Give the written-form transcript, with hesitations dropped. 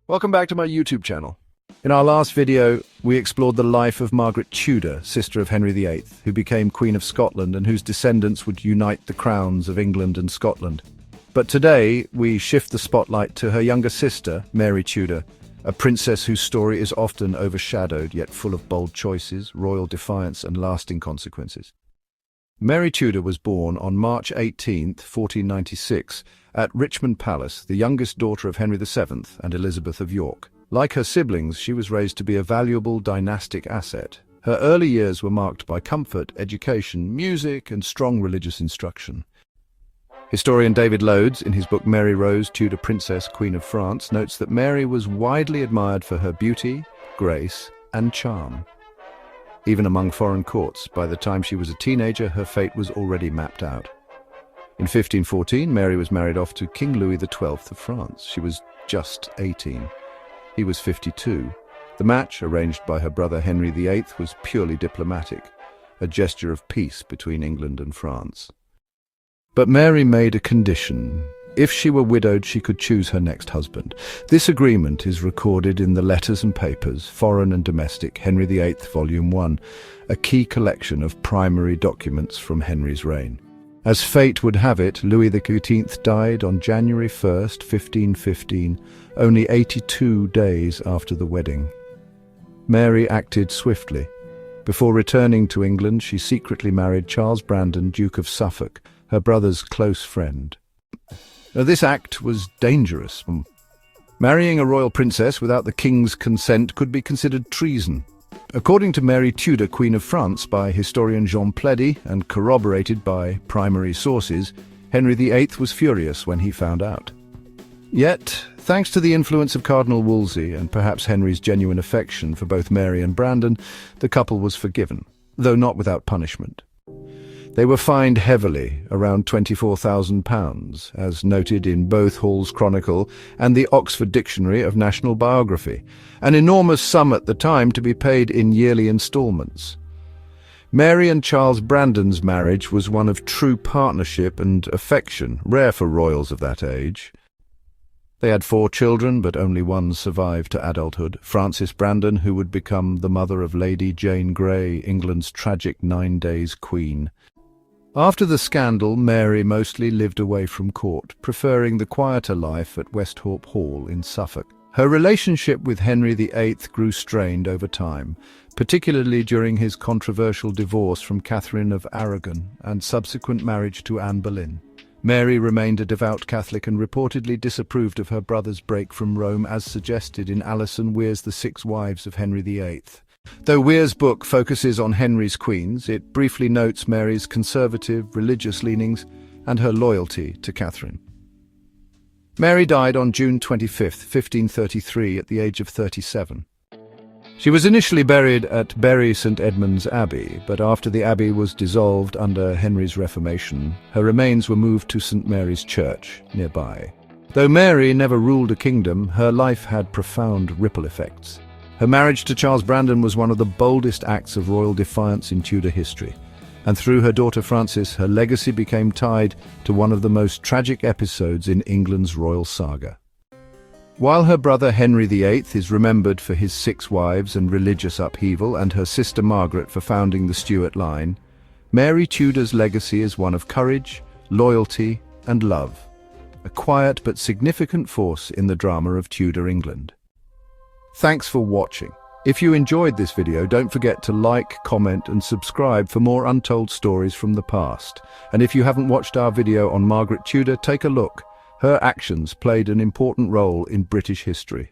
Welcome back to my YouTube channel. In our last video, we explored the life of Margaret Tudor, sister of Henry VIII, who became Queen of Scotland and whose descendants would unite the crowns of England and Scotland. But today, we shift the spotlight to her younger sister, Mary Tudor, a princess whose story is often overshadowed, yet full of bold choices, royal defiance, and lasting consequences. Mary Tudor was born on March 18, 1496, at Richmond Palace, the youngest daughter of Henry VII and Elizabeth of York. Like her siblings, she was raised to be a valuable dynastic asset. Her early years were marked by comfort, education, music, and strong religious instruction. Historian David Loades, in his book Mary Rose, Tudor Princess, Queen of France, notes that Mary was widely admired for her beauty, grace, and charm. Even among foreign courts, by the time she was a teenager, her fate was already mapped out. In 1514, Mary was married off to King Louis XII of France. She was just 18. He was 52. The match, arranged by her brother Henry VIII, was purely diplomatic, a gesture of peace between England and France. But Mary made a condition. If she were widowed, she could choose her next husband. This agreement is recorded in the Letters and Papers, Foreign and Domestic, Henry VIII, Volume 1, a key collection of primary documents from Henry's reign. As fate would have it, Louis XVIII died on January 1, 1515, only 82 days after the wedding. Mary acted swiftly. Before returning to England, she secretly married Charles Brandon, Duke of Suffolk, her brother's close friend. Now, this act was dangerous. Marrying a royal princess without the king's consent could be considered treason. According to Mary Tudor, Queen of France, by historian Jean Pledy, and corroborated by primary sources, Henry VIII was furious when he found out. Yet, thanks to the influence of Cardinal Wolsey and perhaps Henry's genuine affection for both Mary and Brandon, the couple was forgiven, though not without punishment. They were fined heavily, around £24,000, as noted in both Hall's Chronicle and the Oxford Dictionary of National Biography, an enormous sum at the time to be paid in yearly instalments. Mary and Charles Brandon's marriage was one of true partnership and affection, rare for royals of that age. They had 4 children, but only one survived to adulthood, Frances Brandon, who would become the mother of Lady Jane Grey, England's tragic 9 Days Queen. After the scandal, Mary mostly lived away from court, preferring the quieter life at Westhorpe Hall in Suffolk. Her relationship with Henry VIII grew strained over time, particularly during his controversial divorce from Catherine of Aragon and subsequent marriage to Anne Boleyn. Mary remained a devout Catholic and reportedly disapproved of her brother's break from Rome, as suggested in Alison Weir's The 6 Wives of Henry VIII. Though Weir's book focuses on Henry's queens, it briefly notes Mary's conservative, religious leanings and her loyalty to Catherine. Mary died on June 25, 1533, at the age of 37. She was initially buried at Bury St Edmund's Abbey, but after the abbey was dissolved under Henry's Reformation, her remains were moved to St Mary's Church, nearby. Though Mary never ruled a kingdom, her life had profound ripple effects. Her marriage to Charles Brandon was one of the boldest acts of royal defiance in Tudor history, and through her daughter Frances, her legacy became tied to one of the most tragic episodes in England's royal saga. While her brother Henry VIII is remembered for his 6 wives and religious upheaval, and her sister Margaret for founding the Stuart line, Mary Tudor's legacy is one of courage, loyalty, and love, a quiet but significant force in the drama of Tudor England. Thanks for watching. If you enjoyed this video, don't forget to like, comment, and subscribe for more untold stories from the past. And if you haven't watched our video on Margaret Tudor, take a look. Her actions played an important role in British history.